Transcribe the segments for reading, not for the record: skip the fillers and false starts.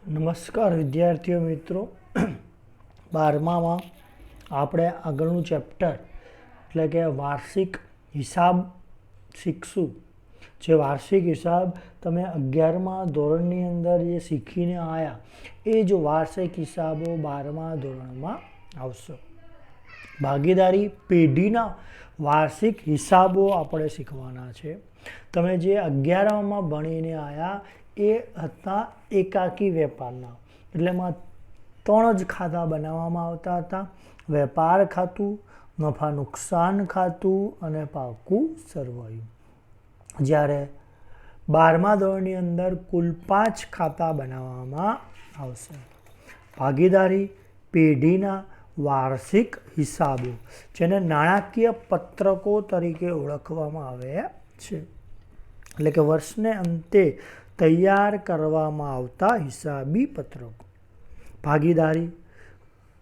નમસ્કાર વિદ્યાર્થીઓ મિત્રો, 12માં આપણે આગળનું ચેપ્ટર એટલે કે વાર્ષિક હિસાબ શીખશું. જે વાર્ષિક હિસાબ તમે 11મા ધોરણની અંદર જે શીખીને આવ્યા એ જ વાર્ષિક હિસાબો 12મા ધોરણમાં આવશે. ભાગીદારી પેઢીના વાર્ષિક હિસાબો આપણે શીખવાના છે. તમે જે 11માં ભણીને આવ્યા એ હતા એકાકી વેપારના, એટલે એમાં 3 જ ખાતા બનાવવામાં આવતા હતા: વેપાર ખાતું, નફા નુકસાન ખાતું અને પાકું સરવૈયું. જ્યારે 12મા ધોરણની અંદર કુલ 5 ખાતા બનાવવામાં આવશે. ભાગીદારી પેઢીના વાર્ષિક હિસાબો, જેને નાણાકીય પત્રકો તરીકે ઓળખવામાં આવે છે, એટલે કે વર્ષને અંતે તૈયાર કરવામાં આવતા હિસાબી પત્રકો. ભાગીદારી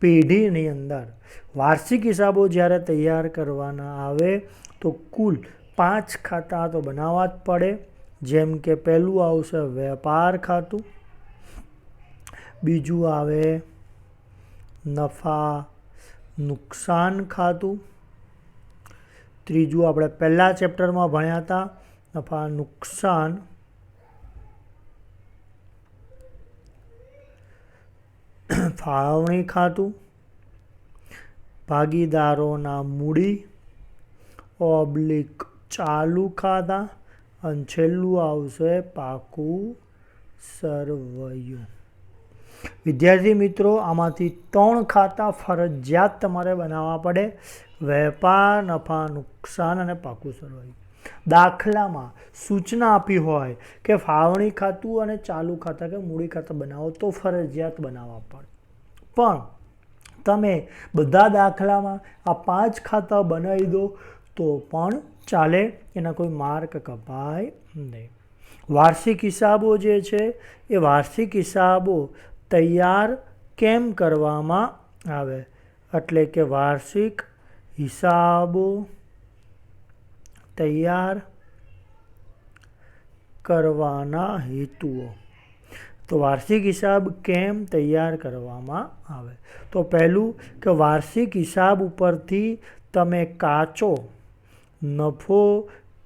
પેઢીની અંદર વાર્ષિક હિસાબો જ્યારે તૈયાર કરવાના આવે તો કુલ 5 ખાતા તો બનાવવા જ પડે. જેમ કે પહેલું આવશે વેપાર ખાતું, બીજું આવે નફા નુકસાન ખાતું, ત્રીજું આપણે પહેલા ચેપ્ટરમાં ભણ્યા હતા નફા નુકસાન ફાળવણી ખાતું, ભાગીદારોના મૂડી / ચાલુ ખાતા, અને છેલ્લું આવશે પાકું સરવૈયું. વિદ્યાર્થી મિત્રો, આમાંથી 3 ખાતા ફરજિયાત તમારે બનાવવા પડે: વેપાર, નફા નુકસાન અને પાકું સરવૈયું. દાખલામાં સૂચના આપી હોય કે ફાળવણી ખાતું અને ચાલુ ખાતા કે મૂડી ખાતા બનાવો તો ફરજિયાત બનાવવા પડે. પણ તમે બધા દાખલામાં આ 5 ખાતા બનાવી દો તો પણ ચાલે, એના કોઈ માર્ક કપાય નહીં. વાર્ષિક હિસાબો જે છે એ વાર્ષિક હિસાબો તૈયાર કેમ કરવામાં આવે, એટલે કે વાર્ષિક હિસાબો તૈયાર કરવાના હેતુઓ. તો વાર્ષિક હિસાબ કેમ તૈયાર કરવામાં આવે? તો પહેલું કે વાર્ષિક હિસાબ ઉપરથી તમે કાચો નફો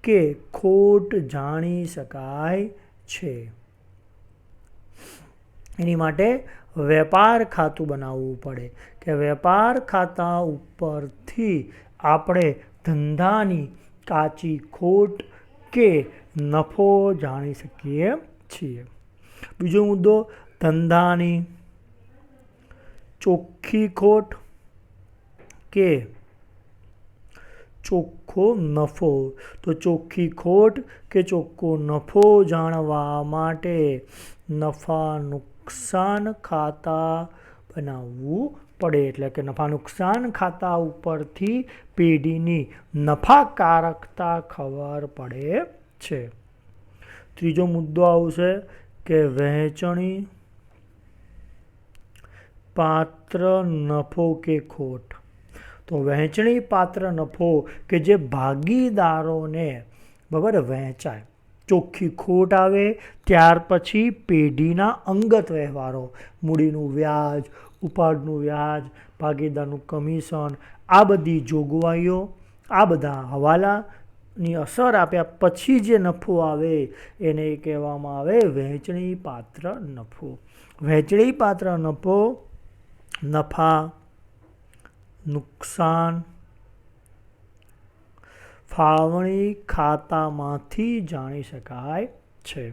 કે ખોટ જાણી શકાય છે. એની માટે વેપાર ખાતું બનાવવું પડે કે વેપાર ખાતા ઉપરથી આપણે ધંધાની કાચી ખોટ કે નફો જાણી શકીએ છીએ. બીજો મુદ્દો, ધંધાની ચોખ્ખી ખોટ કે ચોખ્ખો નફો. તો ચોખ્ખી ખોટ કે ચોખ્ખો નફો જાણવા માટે નફા નુકસાન ખાતા બનાવવું પડે, એટલે કે નફા નુકસાન ખાતા ઉપરથી પેઢીની નફાકારકતા ખબર પડે છે. ત્રીજો મુદ્દો આવશે કે વહેંચણી પાત્ર નફો કે ખોટ. તો વહેંચણી પાત્ર નફો કે જે ભાગીદારોને બરાબર વહેંચાય, ચોખ્ખી ખોટ આવે ત્યાર પછી પેઢીના અંગત વ્યવહારો, મૂડીનું વ્યાજ, ઉપાડનું વ્યાજ, ભાગીદારનું કમિશન, આ બધી જોગવાઈઓ, આ બધા હવાલાની અસર આપ્યા પછી જે નફો આવે એને કહેવામાં આવે વહેંચણી પાત્ર નફો. વહેંચણી પાત્ર નફો નફા નુકસાન ફાળવણી ખાતામાંથી જાણી શકાય છે.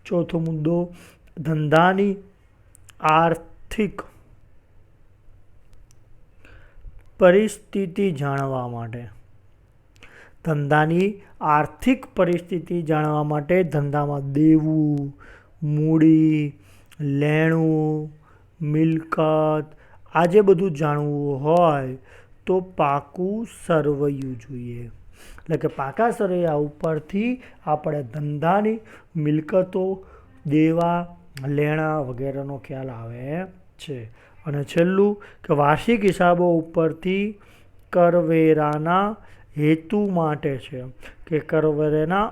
ચોથો મુદ્દો, ધંધાની આર્થિક પરિસ્થિતિ જાણવા માટે. ધંધાની આર્થિક પરિસ્થિતિ જાણવા માટે ધંધામાં દેવું, મૂડી, લેણું, મિલકત, આ જે બધું જાણવું હોય તો પાકું સરવૈયું જોઈએ. એટલે કે પાકા સરવૈયા ઉપરથી આપણે ધંધાની મિલકતો, દેવા, લેણા વગેરેનો ખ્યાલ આવે છે. અને છેલ્લું કે વાર્ષિક હિસાબો ઉપરથી કરવેરાના હેતુ માટે છે, કે કરવેરાના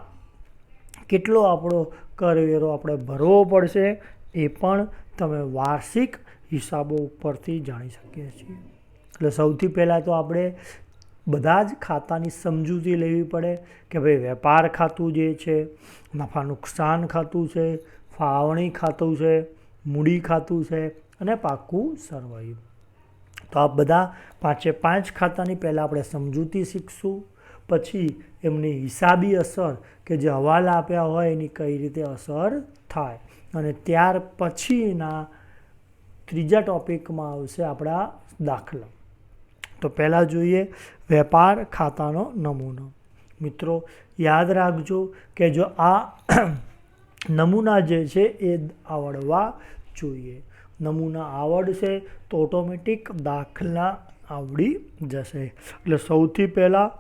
કેટલો આપણો કરવેરો આપણે ભરવો પડશે એ પણ તમે વાર્ષિક હિસાબો ઉપરથી જાણી શકીએ છીએ. એટલે સૌથી પહેલાં તો આપણે બધા જ ખાતાની સમજૂતી લેવી પડે કે ભાઈ વેપાર ખાતું જે છે, નફા નુકસાન ખાતું છે, ફાળવણી ખાતું છે, મૂડી ખાતું છે અને પાકું સરવૈયું. તો આ બધા 5 ખાતાની પહેલાં આપણે સમજૂતી શીખશું. પછી એમની હિસાબી અસર કે જે હવાલા આપ્યા હોય એની કઈ રીતે અસર થાય, અને ત્યાર પછીના ત્રીજા ટોપિકમાં આવશે આપણા દાખલા. તો પહેલાં જોઈએ વેપાર ખાતાનો નમૂનો. મિત્રો યાદ રાખજો કે જો આ નમૂના જે છે એ આવડવા જોઈએ. નમૂના આવડશે તો ઓટોમેટિક દાખલા આવડી જશે. એટલે સૌથી પહેલાં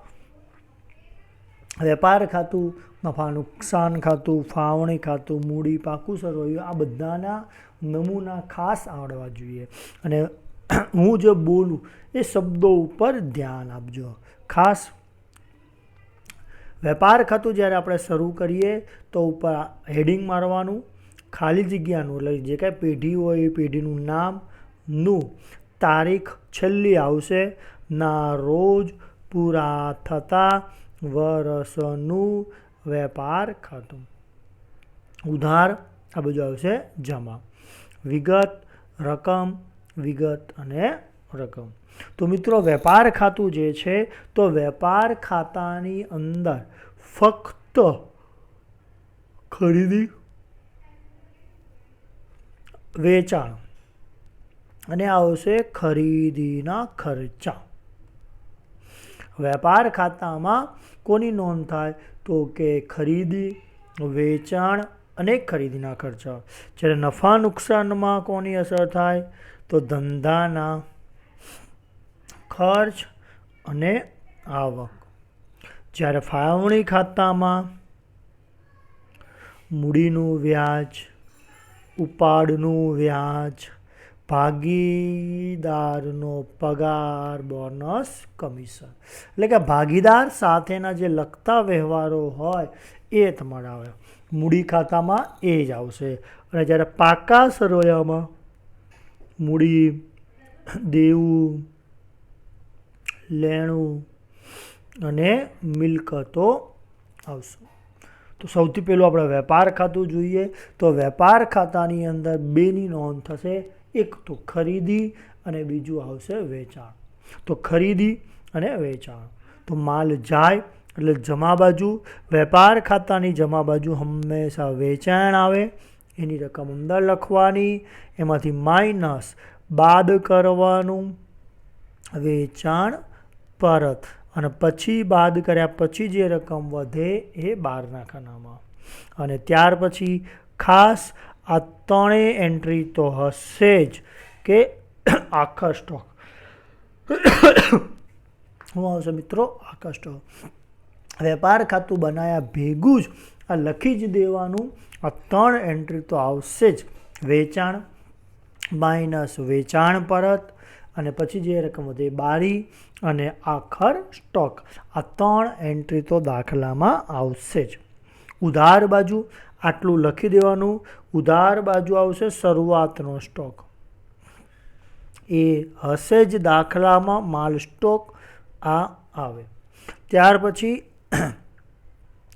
વેપાર ખાતું, નફા નુકસાન ખાતું, ફાળવણી ખાતું, મૂડી, પાકું સરવૈયું, આ બધાના નમૂના ખાસ આવડવા જોઈએ. અને હું જે બોલું એ શબ્દો ઉપર ધ્યાન આપજો ખાસ. વેપાર ખાતું જ્યારે આપણે શરૂ કરીએ તો ઉપર હેડિંગ મારવાનું, ખાલી જગ્યાનું, એટલે જે કાંઈ પેઢી હોય એ પેઢીનું નામ, નું, તારીખ છેલ્લી આવશે, ના રોજ, પૂરા થતા વર્ષનું વેપાર ખાતું, ઉધાર, આ બધું આવશે જમા, વિગત, રકમ, વિગત અને રકમ. તો મિત્રો વેપાર ખાતું જે છે તો વેપાર ખાતાની અંદર ફક્ત ખરીદી, વેચાણ અને આવશે ખરીદીના ખર્ચા. વેપાર ખાતામાં કોની નોંધ થાય તો કે ખરીદી, વેચાણ અને ખરીદીના ખર્ચા. જ્યારે નફા નુકસાનમાં કોની અસર થાય તો ધંધાના ખર્ચ અને આવક. જ્યારે ફાળવણી ખાતામાં મૂડીનું વ્યાજ, ઉપાડનું વ્યાજ, ભાગીદારનો પગાર, બોનસ, કમિશન, એટલે કે ભાગીદાર સાથેના જે લગતા વ્યવહારો હોય એ તમારા આવે. મૂડી ખાતામાં એ જ આવશે. અને જ્યારે પાકા સરવૈયામાં મૂડી, દેવું, લેણું અને મિલકતો આવશે. તો સૌથી પહેલું આપણે વેપાર ખાતું જોઈએ. તો વેપાર ખાતાની અંદર બેની નોંધ થશે. એક તો ખરીદી અને બીજું આવશે વેચાણ. તો ખરીદી અને વેચાણ. તો માલ જાય એટલે જમા બાજુ, વેપાર ખાતાની જમા બાજુ હંમેશા વેચાણ આવે, એની રકમ અંદર લખવાની, એમાંથી માઇનસ બાદ કરવાનું વેચાણ પરત, અને પછી બાદ કર્યા પછી જે રકમ વધે એ બહારના ખાનામાં. અને ત્યાર પછી ખાસ આ ત્રણેય એન્ટ્રી તો હશે જ કે આખા સ્ટોક શું આવશે મિત્રો? આખા સ્ટોક. વેપાર ખાતું બનાવ્યા ભેગું જ આ લખી જ દેવાનું. આ 3 એન્ટ્રી તો આવશે જ. વેચાણ માઇનસ વેચાણ પરત, અને પછી જે રકમ વધે બારી, અને આખર સ્ટોક. આ 3 એન્ટ્રી તો દાખલામાં આવશે જ. ઉધાર બાજુ આટલું લખી દેવાનું. ઉધાર બાજુ આવશે શરૂઆતનો સ્ટોક. એ હશે જ દાખલામાં. માલ સ્ટોક આ આવે. ત્યાર પછી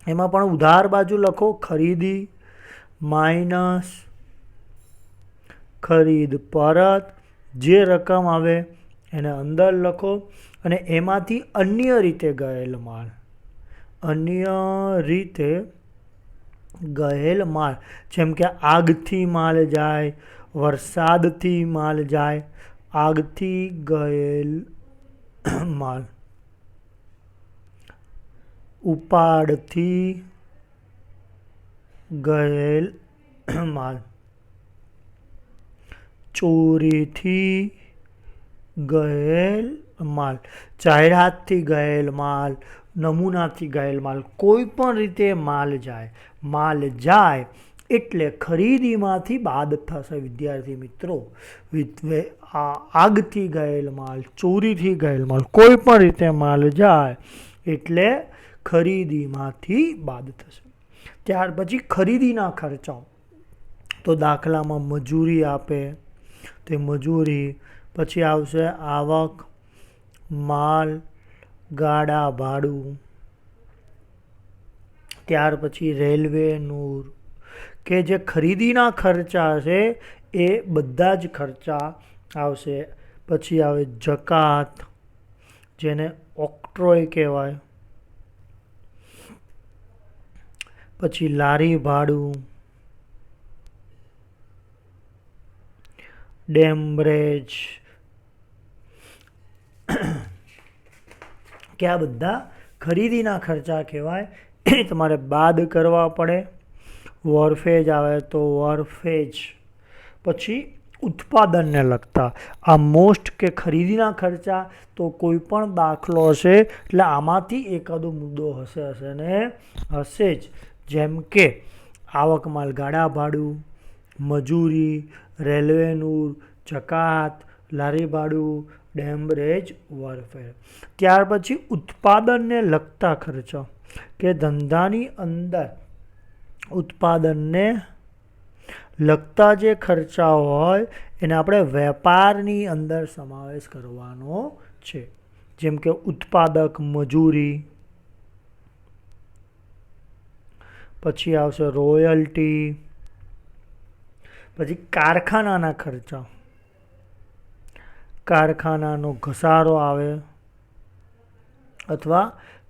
એમાં પણ ઉધાર બાજુ લખો ખરીદી માઇનસ ખરીદ પરત, જે રકમ આવે એને અંદર લખો, અને એમાંથી અન્ય રીતે ગયેલ માલ, અન્ય રીતે ગયેલ માલ, જેમ કે આગથી માલ જાય, વરસાદથી માલ જાય, આગથી ગયેલ માલ, ઉપાડથી ગયેલ માલ, ચોરીથી ગયેલ માલ, જાહેરાતથી ગયેલ માલ, નમૂનાથી ગયેલ માલ, કોઈ પણ રીતે માલ જાય. માલ જાય એટલે ખરીદીમાંથી બાદ થશે વિદ્યાર્થી મિત્રો. આગથી ગયેલ માલ, ચોરીથી ગયેલ માલ, કોઈ પણ રીતે માલ જાય એટલે ખરીદીમાંથી બાદ થશે. ત્યાર પછી ખરીદીના ખર્ચાઓ. તો દાખલામાં મજૂરી આપે તે મજૂરી, પછી આવશે આવક, માલ, ગાડા ભાડું, ત્યાર પછી રેલવેનું કે જે ખરીદીના ખર્ચા છે એ બધા જ ખર્ચા આવશે. પછી આવે જકાત, જેને ઓક્ટ્રોય કહેવાય, પછી લારી ભાડું, ડેમબ્રેજ, કે આ બધા ખરીદીના ખર્ચા કહેવાય. એ તમારે બાદ કરવા પડે. વોરફેજ આવે તો વોરફેજ. પછી ઉત્પાદનને લગતા આ મોસ્ટ કે ખરીદીના ખર્ચા, તો કોઈ પણ દાખલો હશે એટલે આમાંથી એકાદો મુદ્દો હશે ને હશે જ. જેમ કે આવક, માલ, ગાડા ભાડું, મજૂરી, રેલવેનું, જકાત, લારી ભાડું, ડેમબ્રેજ, વોરફેર. ત્યાર પછી ઉત્પાદનને લગતા ખર્ચા, કે ધંધાની અંદર ઉત્પાદનને લગતા જે ખર્ચાઓ હોય એને આપણે વેપારની અંદર સમાવેશ કરવાનો છે. જેમ કે ઉત્પાદક મજૂરી, પછી આવશે રોયલ્ટી, પછી કારખાનાના ખર્ચા, કારખાનાનો ઘસારો આવે અથવા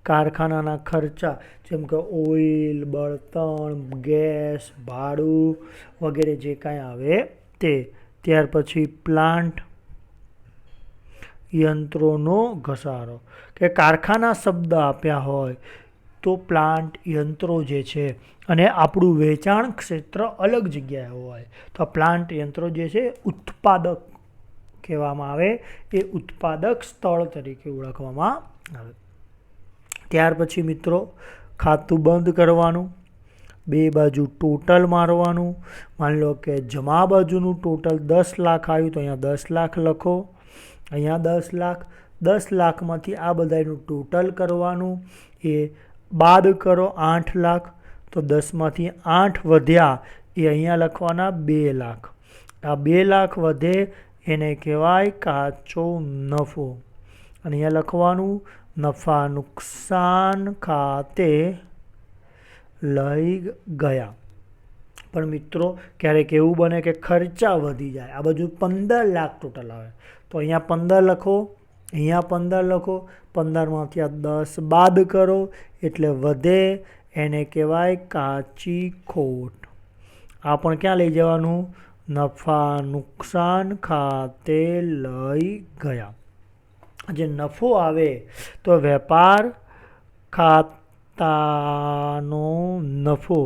કારખાનાના ખર્ચા, જેમ કે ઓઇલ, બળતણ, ગેસ, ભાડું વગેરે જે કાંઈ આવે તે. ત્યાર પછી પ્લાન્ટ, યંત્રોનો ઘસારો, કે કારખાના શબ્દ આપ્યા હોય તો પ્લાન્ટ, યંત્રો જે છે, અને આપણું વેચાણ ક્ષેત્ર અલગ જગ્યાએ હોય તો પ્લાન્ટ, યંત્રો જે છે ઉત્પાદક કહેવામાં આવે, એ ઉત્પાદક સ્થળ તરીકે ઓળખવામાં આવે. ત્યાર પછી મિત્રો ખાતું બંધ કરવાનું, બે બાજુ ટોટલ મારવાનું. માની લો કે જમા બાજુનું ટોટલ 10 લાખ આવ્યું તો અહીંયા 10 લાખ લખો, અહીંયા 10 લાખ. 10 લાખમાંથી આ બધાનું ટોટલ કરવાનું, એ બાદ કરો 8 લાખ, તો 10માંથી 8 વધ્યા એ અહીંયા લખવાના 2 લાખ. આ 2 લાખ વધે એને કહેવાય કાચો નફો. અને અહીંયા લખવાનું નફા નુકસાન ખાતે લઈ ગયા. પણ મિત્રો ક્યારેક એવું બને કે ખર્ચા વધી જાય, આ બાજુ 15 લાખ ટોટલ આવે તો અહીંયા 15 લખો, અહીંયા 15 લખો, 15માંથી આ 10 બાદ કરો એટલે વધે, એને કહેવાય કાચી ખોટ. આ પણ ક્યાં લઈ જવાનું? નફા નુકસાન ખાતે લઈ ગયા. જે નફો આવે તો વેપાર ખાતાનો નફો,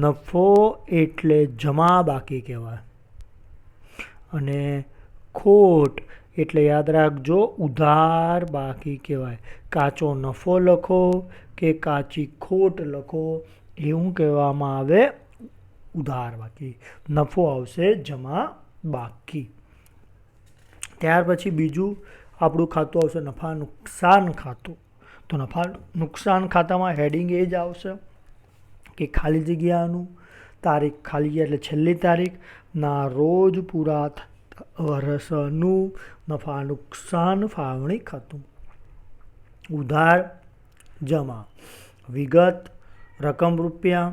નફો એટલે જમા બાકી કહેવાય. અને ખોટ એટલે યાદ રાખજો ઉધાર બાકી કહેવાય. કાચો નફો લખો કે કાચી ખોટ લખો, એવું કહેવામાં આવે ઉધાર બાકી. નફો આવશે જમા બાકી. ત્યાર પછી બીજું આપણું ખાતું આવશે નફા નુકસાન ખાતું. તો નફા નુકસાન ખાતામાં હેડિંગ એ જ આવશે કે ખાલી જગ્યાનું તારીખ, ખાલી જગ્યા એટલે છેલ્લી તારીખના રોજ પૂરા વર્ષનું નફા નુકસાન ફાળવણી ખાતું. ઉધાર, જમા, વિગત, રકમ રૂપિયા,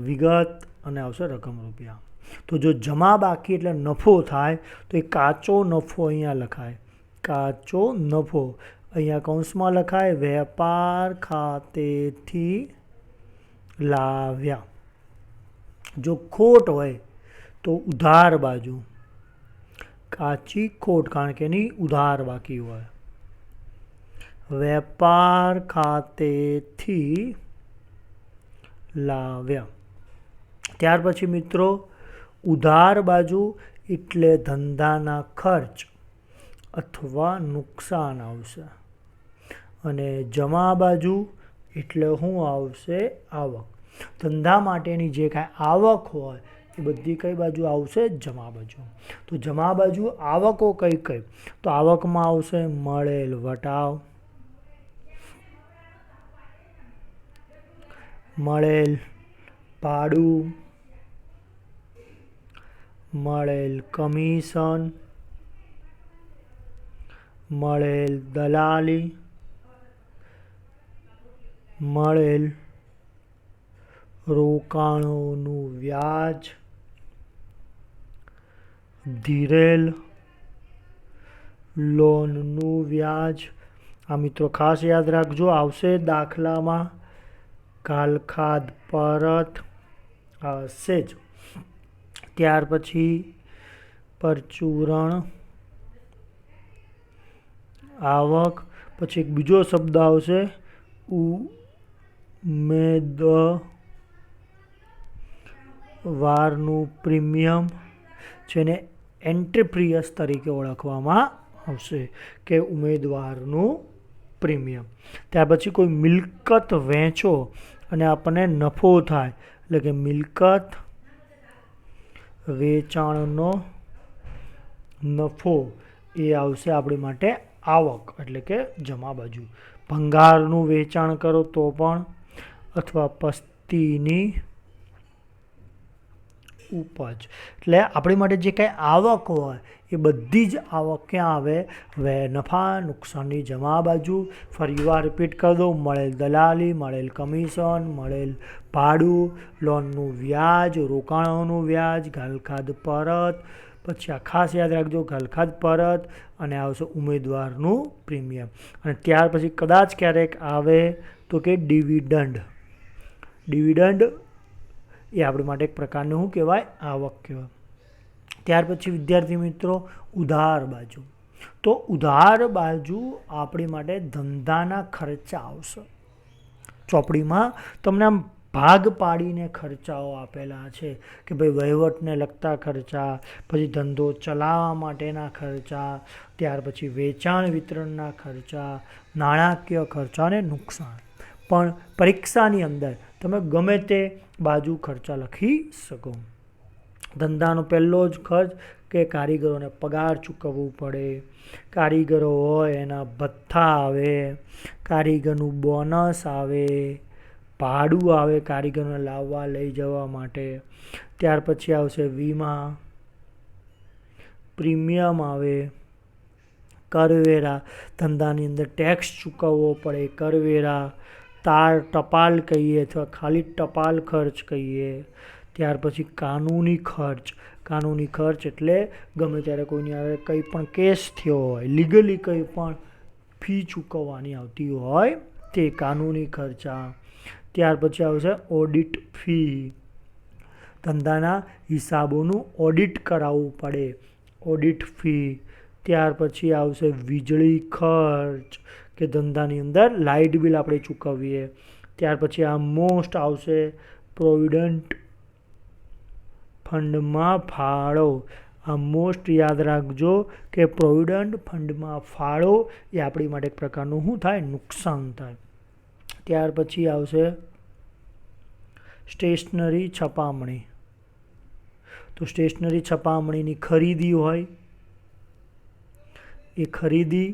વિગત અને આવશે રકમ રૂપિયા. તો જો જમા બાકી એટલે નફો થાય તો એ કાચો નફો અહીંયા લખાય. કાચો નફો અહીંયા કૌંસમાં લખાય, વેપાર ખાતેથી લાવ્યા. જો ખોટ હોય તો ઉધાર બાજુ કાચી ખોટ, કારણ કે એની ઉધાર બાકી હોય. વેપાર ખાતેથી લાવ્યા. ત્યાર પછી મિત્રો ઉધાર બાજુ એટલે ધંધાના ખર્ચ અથવા નુકસાન આવશે. અને જમા બાજુ એટલે શું આવશે? આવક. ધંધા માટેની જે કાંઈ આવક હોય એ બધી કઈ બાજુ આવશે? જમા બાજુ. તો જમા બાજુ આવકો કઈ કઈ? તો આવકમાં આવશે મળેલ વટાવ, મળેલ ભાડું, મળેલ કમિશન, મળેલ દલાલી, મળેલ રોકાણોનું વ્યાજ, ધીરેલ લોનનું વ્યાજ. આ મિત્રો ખાસ યાદ રાખજો, આવશે દાખલામાં કાલખાદ પરત હશે જ. ત્યાર પછી પરચુરણ આવક, પછી એક બીજો શબ્દ આવશે ઉમેદવારનું પ્રીમિયમ, જેને એન્ટ્રીપ્રિયસ તરીકે ઓળખવામાં આવશે કે ઉમેદવારનું પ્રીમિયમ. ત્યાર પછી કોઈ મિલકત વેચો અને આપણને નફો થાય, એટલે કે મિલકત વેચાણનો નફો, એ આવશે આપણી માટે આવક એટલે કે જમા બાજુ. ભંગારનું વેચાણ કરો તો પણ, અથવા પસ્તીની ઉપજ. એટલે આપણી માટે જે કાંઈ આવક હોય એ બધી જ આવક ક્યાં આવે? હવે નફા નુકસાનની જમા બાજુ. ફરીવાર રિપીટ કરી દો, મળેલ દલાલી, મળેલ કમિશન, મળેલ ભાડું, લોનનું વ્યાજ, રોકાણોનું વ્યાજ, ઘાલખાદ પરત, પછી આ ખાસ યાદ રાખજો ઘાલખાદ પરત, અને આવશે ઉમેદવારનું પ્રીમિયમ. અને ત્યાર પછી કદાચ ક્યારેક આવે તો કે ડિવિડન્ડ. ડિવિડન્ડ એ આપણી માટે એક પ્રકારનું શું કહેવાય? આવક કહેવાય. ત્યાર પછી વિદ્યાર્થી મિત્રો ઉધાર બાજુ. તો ઉધાર બાજુ આપણી માટે ધંધાના ખર્ચા આવશે. ચોપડીમાં તમને આમ ભાગ પાડીને ખર્ચાઓ આપેલા છે કે ભાઈ વહીવટને લગતા ખર્ચા, પછી ધંધો ચલાવવા માટેના ખર્ચા, ત્યાર પછી વેચાણ વિતરણના ખર્ચા, નાણાકીય ખર્ચા અને નુકસાન. પણ પરીક્ષાની અંદર તમે ગમે તે બાજુ ખર્ચા લખી શકો. ધંધાનો પહેલો જ ખર્ચ કે કારીગરોને પગાર ચૂકવવું પડે, કારીગરો હોય એના ભથ્થા આવે, કારીગરનું બોનસ આવે, ભાડું આવે કારીગરોને લાવવા લઈ જવા માટે. ત્યાર પછી આવશે વીમા, પ્રીમિયમ આવે, કરવેરા, ધંધાની અંદર ટેક્સ ચૂકવવો પડે, કરવેરા, ટપાલ કહીએ અથવા ખાલી ટપાલ ખર્ચ કહીએ. ત્યાર પછી કાનૂની ખર્ચ. કાનૂની ખર્ચ એટલે ગમે ત્યારે કોઈની આવે કંઈ પણ કેસ થયો હોય, લીગલી કંઈ પણ ફી ચૂકવવાની આવતી હોય તે કાનૂની ખર્ચા. ત્યાર પછી આવશે ઓડિટ ફી. ધંધાના હિસાબોનું ઓડિટ કરાવવું પડે, ઓડિટ ફી. ત્યાર પછી આવશે વીજળી ખર્ચ, કે ધંધાની અંદર લાઇટ બિલ આપણે ચૂકવીએ. ત્યાર પછી આ મોસ્ટ આવશે પ્રોવિડન્ટ ફંડમાં ફાળો. આ મોસ્ટ યાદ રાખજો કે પ્રોવિડન્ટ ફંડમાં ફાળો એ આપણી માટે એક પ્રકારનું શું થાય? નુકસાન થાય. ત્યાર પછી આવશે સ્ટેશનરી છપામણી. તો સ્ટેશનરી છપામણીની ખરીદી હોય, એ ખરીદી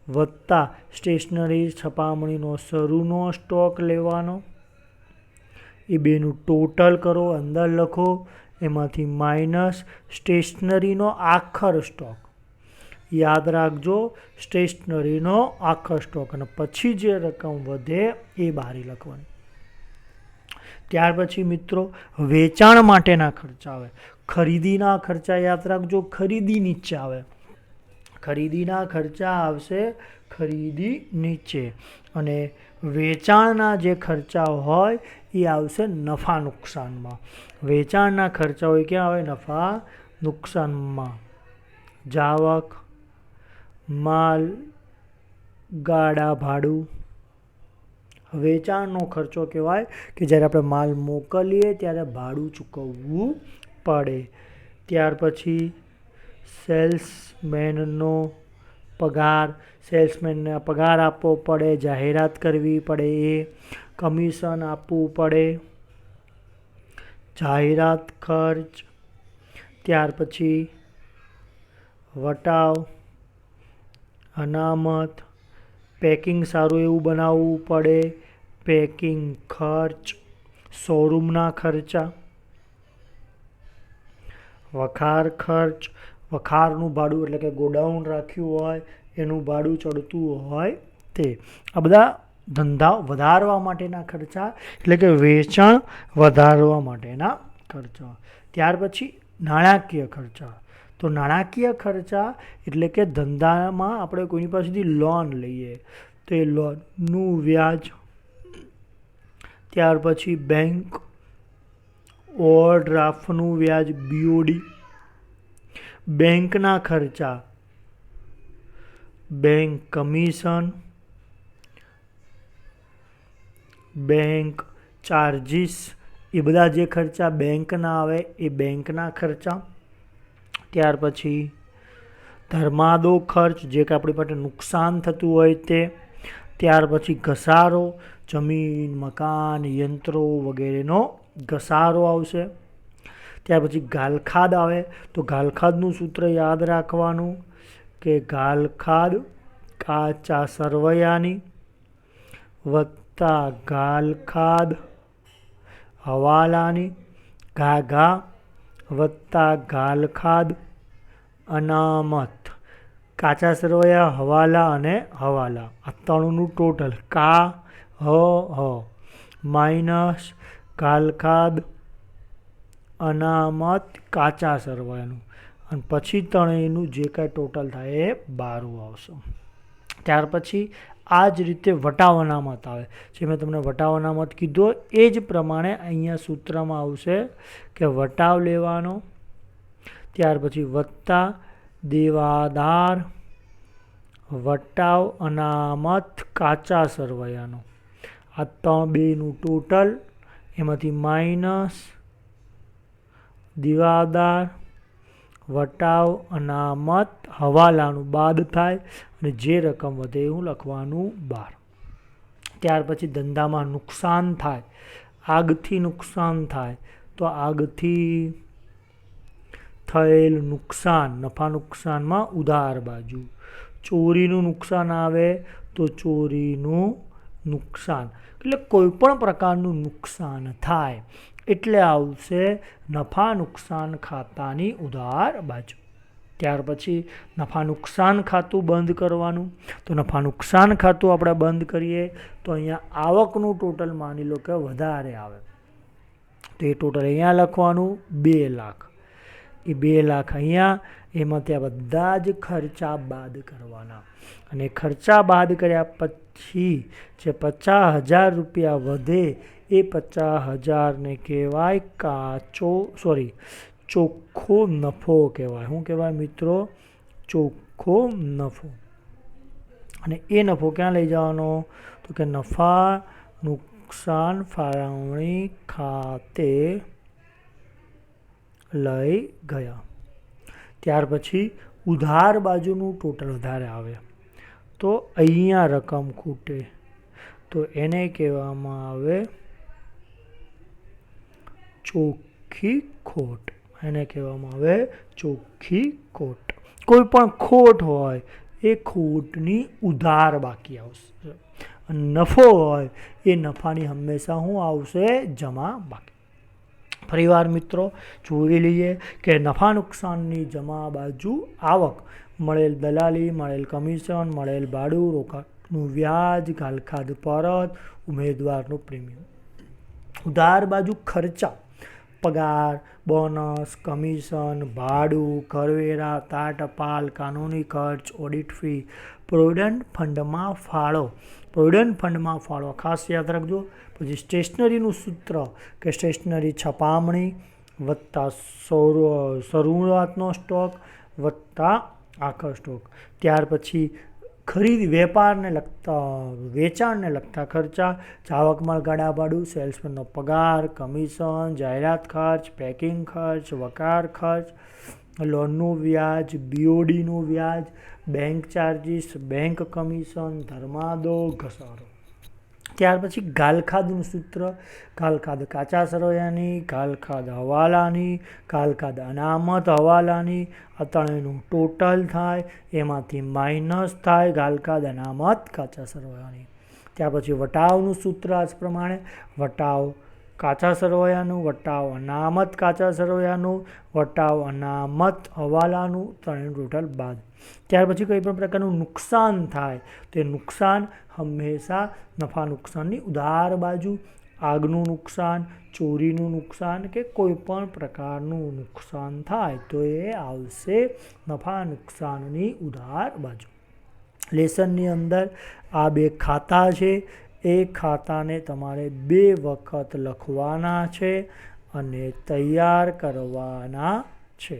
વત્તા સ્ટેશનરી છપામણીનો શરૂનો સ્ટોક લેવાનો, એ બેનું ટોટલ કરો, અંદર લખો, એમાંથી માઇનસ સ્ટેશનરીનો આખર સ્ટોક. યાદ રાખજો સ્ટેશનરીનો આખર સ્ટોક, અને પછી જે રકમ વધે એ બારી લખવાની. ત્યાર પછી મિત્રો વેચાણ માટેના ખર્ચા આવે. ખરીદીના ખર્ચા યાદ રાખજો, ખરીદી નીચે આવે. ખરીદીના ખર્ચા આવશે ખરીદી નીચે, અને વેચાણના જે ખર્ચા હોય એ આવશે નફા નુકસાનમાં. વેચાણના ખર્ચા હોય ક્યાં આવે? નફા નુકસાનમાં. જાવક, માલ ગાડા ભાડું. વેચાણનો ખર્ચો કહેવાય કે જ્યારે આપણે માલ મોકલીએ ત્યારે ભાડું ચૂકવવું પડે. ત્યાર પછી સેલ્સમેનનો પગાર. સેલ્સમેનને પગાર આપવો પડે, જાહેરાત કરવી પડે, એ કમિશન આપવું પડે, જાહેરાત ખર્ચ. ત્યાર પછી વટાવ, અનામત, પેકિંગ સારું એવું બનાવવું પડે, પેકિંગ ખર્ચ, શોરૂમના ખર્ચા, વખાર ખર્ચ, વખારનું ભાડું એટલે કે ગોડાઉન રાખ્યું હોય એનું ભાડું ચડતું હોય તે. આ બધા ધંધા વધારવા માટેના ખર્ચા એટલે કે વેચાણ વધારવા માટેના ખર્ચા. ત્યાર પછી નાણાકીય ખર્ચા. તો નાણાકીય ખર્ચા એટલે કે ધંધામાં આપણે કોઈની પાસેથી લોન લઈએ તો એ લોનનું વ્યાજ. ત્યાર પછી બેંક ઓવરડ્રાફ્ટનું વ્યાજ બીઓડી. બેંકના ખર્ચા, બેંક કમિશન, બેંક ચાર્જીસ, એ બધા જે ખર્ચા બેંકના આવે એ બેંકના ખર્ચા. ત્યાર પછી ધર્માદો ખર્ચ જે કે આપણી પાસે નુકસાન થતું હોય તે. ત્યાર પછી ઘસારો, જમીન મકાન યંત્રો વગેરેનો ઘસારો આવશે. ત્યાર પછી ગાલખાદ આવે તો ગાલખાદનું સૂત્ર યાદ રાખવાનું કે ગાલખાદ કાચા સરવૈયાની વત્તા ગાલખાદ હવાલાની, ઘા વત્તા ગાલખાદ અનામત. કાચા સરવૈયા હવાલા અને હવાલા આ ત્રણનું ટોટલ કા હ માઇનસ ગાલખાદ અનામત કાચા સરવૈયાનું અને પછી ત્રણેયનું જે કાંઈ ટોટલ થાય એ 12 આવશે. ત્યાર પછી આ જ રીતે વટાવ અનામત આવે જે મેં તમને વટાવ અનામત કીધો એ જ પ્રમાણે અહીંયા સૂત્રમાં આવશે કે વટાવ લેવાનો. ત્યાર પછી વત્તા દેવાદાર વટાવ અનામત કાચા સરવૈયાનો આ ત્રણ બેનું ટોટલ એમાંથી માઇનસ દેવાદાર વટાવ અનામત હવાલાનું બાદ થાય અને જે રકમ વધે એવું લખવાનું 12. ત્યાર પછી ધંધામાં નુકસાન થાય, આગથી નુકસાન થાય તો આગથી થયેલ નુકસાન નફા નુકસાનમાં ઉધાર બાજુ. ચોરીનું નુકસાન આવે તો ચોરીનું નુકસાન એટલે કોઈ પણ પ્રકારનું નુકસાન થાય એટલે આવશે નફા નુકસાન ખાતાની ઉધાર બાજુ. ત્યાર પછી નફા નુકસાન ખાતું બંધ કરવાનું. તો નફા નુકસાન ખાતું આપણે બંધ કરીએ તો અહીંયા આવકનું ટોટલ માની લો કે વધારે આવે તો એ ટોટલ અહીંયા લખવાનું 2 લાખ. એ 2 લાખ અહીંયા એમાં ત્યાં બધા જ ખર્ચા બાદ કરવાના અને ખર્ચા બાદ કર્યા પછી જે 50,000 રૂપિયા વધે એ 50,000ને કહેવાય ચોખ્ખો નફો કહેવાય. શું કહેવાય મિત્રો? ચોખ્ખો નફો. અને એ નફો ક્યાં લઈ જવાનો? તો કે નફા નુકસાન ફાળવણી ખાતે લઈ ગયા. ત્યાર પછી ઉધાર બાજુનું ટોટલ વધારે આવે તો અહીંયા રકમ ખૂટે તો એને કહેવામાં આવે ચોખ્ખી ખોટ. એને કહેવામાં આવે ચોખ્ખી ખોટ. કોઈ પણ ખોટ હોય એ ખોટની ઉધાર બાકી આવશે અને નફો હોય એ નફાની હંમેશા શું આવશે? જમા બાકી. ફરીવાર મિત્રો જોઈ લઈએ કે નફા નુકસાનની જમા બાજુ આવક, મળેલ દલાલી, મળેલ કમિશન, મળેલ ભાડું, રોકાણનું વ્યાજ, ગાલખાદ પરત, ઉમેદવારનું પ્રીમિયમ. ઉધાર બાજુ ખર્ચા, પગાર, બોનસ, કમિશન, ભાડું, કરવેરા, તાર ટપાલ, કાનૂની ખર્ચ, ઓડિટ ફી, પ્રોવિડન્ટ ફંડમાં ફાળો. પ્રોવિડન્ટ ફંડમાં ફાળો ખાસ યાદ રાખજો. પછી સ્ટેશનરીનું સૂત્ર કે સ્ટેશનરી છપામણી વત્તા શરૂઆતનો સ્ટોક વત્તા આખો સ્ટોક. ત્યાર પછી ખરીદ વેપારને લગતા વેચાણને લગતા ખર્ચા, આવક માલ ગાડા ભાડું, સેલ્સમેનનો પગાર, કમિશન, જાહેરાત ખર્ચ, પેકિંગ ખર્ચ, વકાર ખર્ચ, લોનનું વ્યાજ, બીઓડીનું વ્યાજ, બેંક ચાર્જીસ, બેંક કમિશન, ધર્માદો, ઘસારો. ત્યાર પછી ગાલખાદનું સૂત્ર, ગાલખાદ કાચા સરવૈયાની, ગાલખાદ હવાલાની, ગાલખાદ અનામત હવાલાની, આ ત્રણેયનું ટોટલ થાય એમાંથી માઇનસ થાય ગાલખાદ અનામત કાચા સરવૈયાની. ત્યાર પછી વટાવનું સૂત્ર આ પ્રમાણે વટાવ કાચા સરવૈયાનું વટાવ અનામત કાચા સરવૈયાનું વટાવ અનામત હવાલાનું ત્રણેયનું ટોટલ બાદ. ત્યાર પછી કોઈ પણ પ્રકારનું નુકસાન થાય તે નુકસાન હંમેશા નફા નુકસાનની ઉધાર બાજુ. આગનું નુકસાન, ચોરીનું નુકસાન કે કોઈ પણ પ્રકારનું નુકસાન થાય તો એ આવશે નફા નુકસાનની ઉધાર બાજુ. લેસનની અંદર આ 2 ખાતા છે. એ ખાતાને તમારે 2 વખત લખવાના છે અને તૈયાર કરવાના છે.